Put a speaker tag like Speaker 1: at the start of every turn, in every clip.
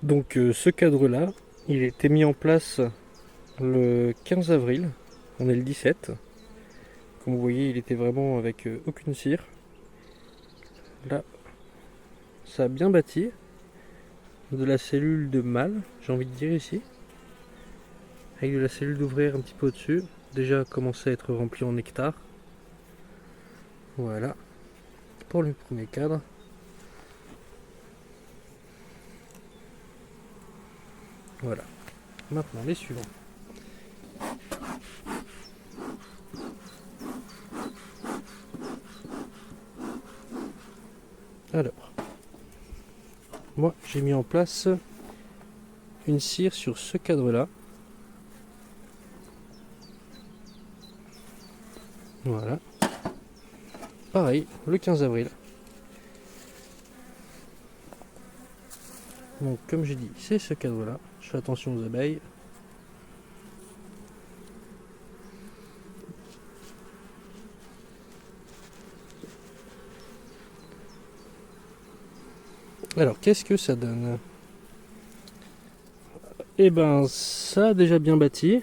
Speaker 1: Donc ce cadre-là, il a été mis en place le 15 avril. On est le 17. Comme vous voyez, il était vraiment avec aucune cire. Là, ça a bien bâti. De la cellule de mâle, j'ai envie de dire ici. Avec de la cellule d'ouvrière un petit peu au-dessus. Déjà commencé à être rempli en nectar. Voilà. Pour le premier cadre. Voilà. Maintenant les suivants. Alors, moi j'ai mis en place une cire sur ce cadre-là. Voilà. Pareil, le 15 avril. Donc comme j'ai dit, c'est ce cadre-là. Je fais attention aux abeilles. Alors, qu'est-ce que ça donne? Eh ben, ça a déjà bien bâti.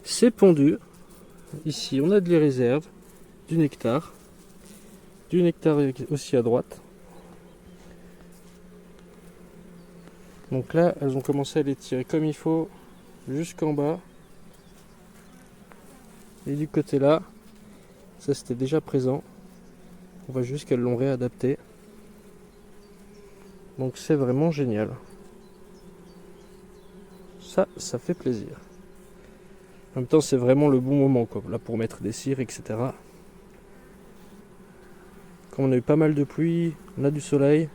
Speaker 1: C'est pondu. Ici, on a de les réserves, du nectar aussi à droite. Donc là, elles ont commencé à les tirer comme il faut jusqu'en bas. Et du côté là, ça c'était déjà présent. On voit juste qu'elles l'ont réadapté. Donc c'est vraiment génial. Ça fait plaisir. En même temps, c'est vraiment le bon moment, quoi. Là, pour mettre des cires, etc. Comme on a eu pas mal de pluie, on a du soleil,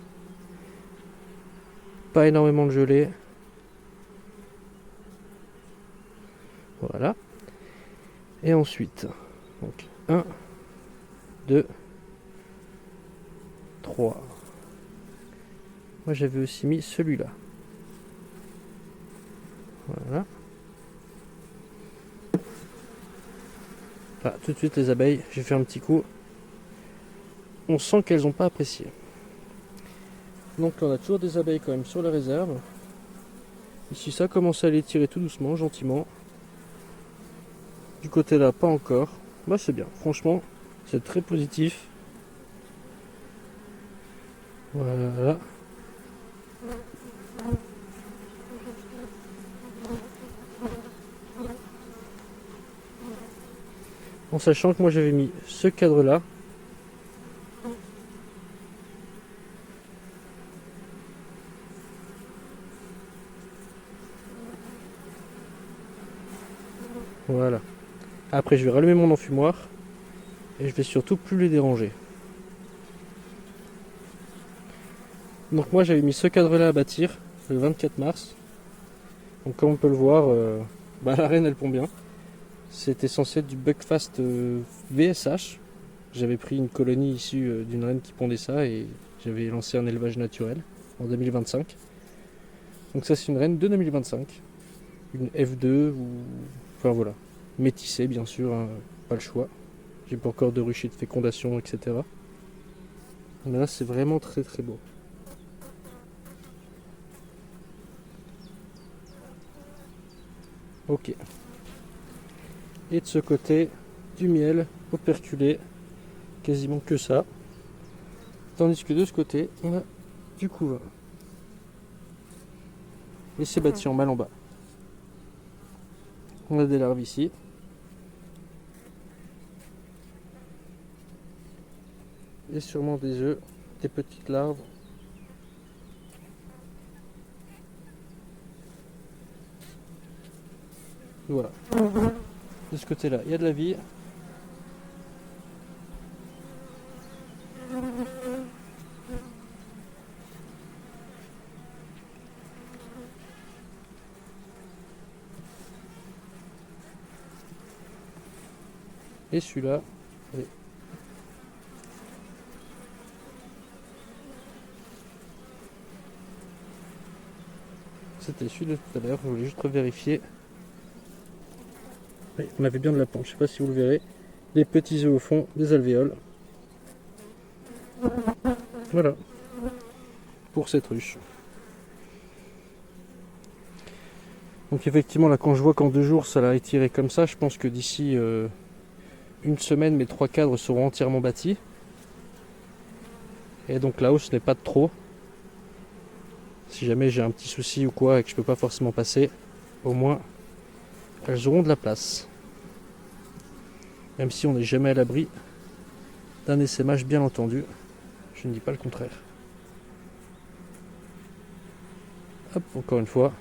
Speaker 1: pas énormément de gelée. Voilà. Et ensuite, donc 1, 2, 3. Moi, j'avais aussi mis celui-là. Voilà. Ah, tout de suite, les abeilles, j'ai fait un petit coup. On sent qu'elles n'ont pas apprécié. Donc là, on a toujours des abeilles quand même sur la réserve. Ici, ça commence à les tirer tout doucement, gentiment. Du côté là, pas encore. Bah, c'est bien. Franchement, c'est très positif. Voilà. En sachant que moi, j'avais mis ce cadre-là. Voilà. Après, je vais rallumer mon enfumoir. Et je vais surtout plus les déranger. Donc moi j'avais mis ce cadre là à bâtir le 24 mars. Donc comme on peut le voir, la reine elle pond bien. C'était censé être du Buckfast VSH. J'avais pris une colonie issue d'une reine qui pondait ça et j'avais lancé un élevage naturel en 2025. Donc ça c'est une reine de 2025. Une F2 ou... Enfin voilà. Métissée bien sûr, hein, pas le choix. J'ai pas encore de rucher de fécondation, etc. Mais là c'est vraiment très très beau. Ok. Et de ce côté, du miel operculé, quasiment que ça. Tandis que de ce côté, on a du couvain. Et c'est bâti en mal en bas. On a des larves ici. Et sûrement des œufs, des petites larves. Voilà. De ce côté-là, il y a de la vie. Et celui-là, allez. C'était celui de tout à l'heure, je voulais juste vérifier. Oui, on avait bien de la planche, je sais pas si vous le verrez. Les petits œufs au fond, des alvéoles. Voilà. Pour cette ruche. Donc effectivement là, quand je vois qu'en 2 jours ça l'a étiré comme ça, je pense que d'ici une semaine mes 3 cadres seront entièrement bâtis. Et donc la hausse n'est pas de trop. Si jamais j'ai un petit souci ou quoi et que je peux pas forcément passer, au moins elles auront de la place. Même si on n'est jamais à l'abri d'un essaimage, bien entendu. Je ne dis pas le contraire. Hop, encore une fois.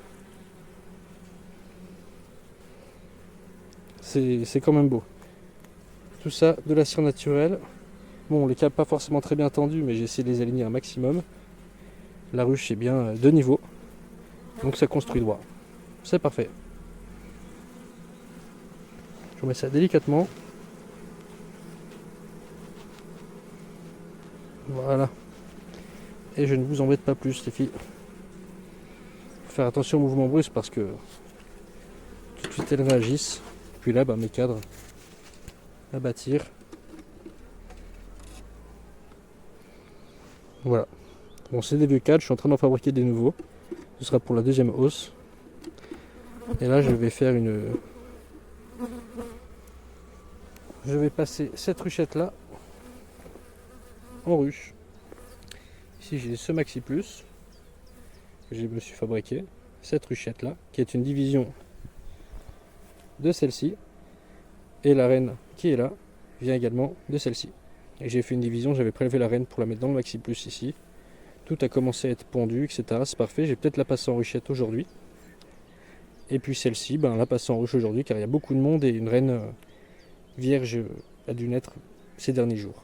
Speaker 1: C'est quand même beau. Tout ça de la cire naturelle. Bon, les câbles pas forcément très bien tendus, mais j'ai essayé de les aligner un maximum. La ruche est bien de niveau. Donc ça construit droit. C'est parfait. Je remets ça délicatement. Voilà. Et je ne vous embête pas plus, les filles. Faut faire attention aux mouvements brusques parce que tout de suite elles réagissent. Puis là, mes cadres à bâtir. Voilà. Bon, c'est des vieux cadres, je suis en train d'en fabriquer des nouveaux. Ce sera pour la deuxième hausse. Et là, je vais faire je vais passer cette ruchette là en ruche. Ici, j'ai ce Maxi Plus que je me suis fabriqué. Cette ruchette là, qui est une division de celle-ci. Et la reine qui est là vient également de celle-ci. Et j'ai fait une division, j'avais prélevé la reine pour la mettre dans le Maxi Plus ici. Tout a commencé à être pondu, etc. C'est parfait. J'ai peut-être la passer en ruchette aujourd'hui. Et puis celle-ci, la passer en ruche aujourd'hui car il y a beaucoup de monde et une reine vierge a dû naître ces derniers jours.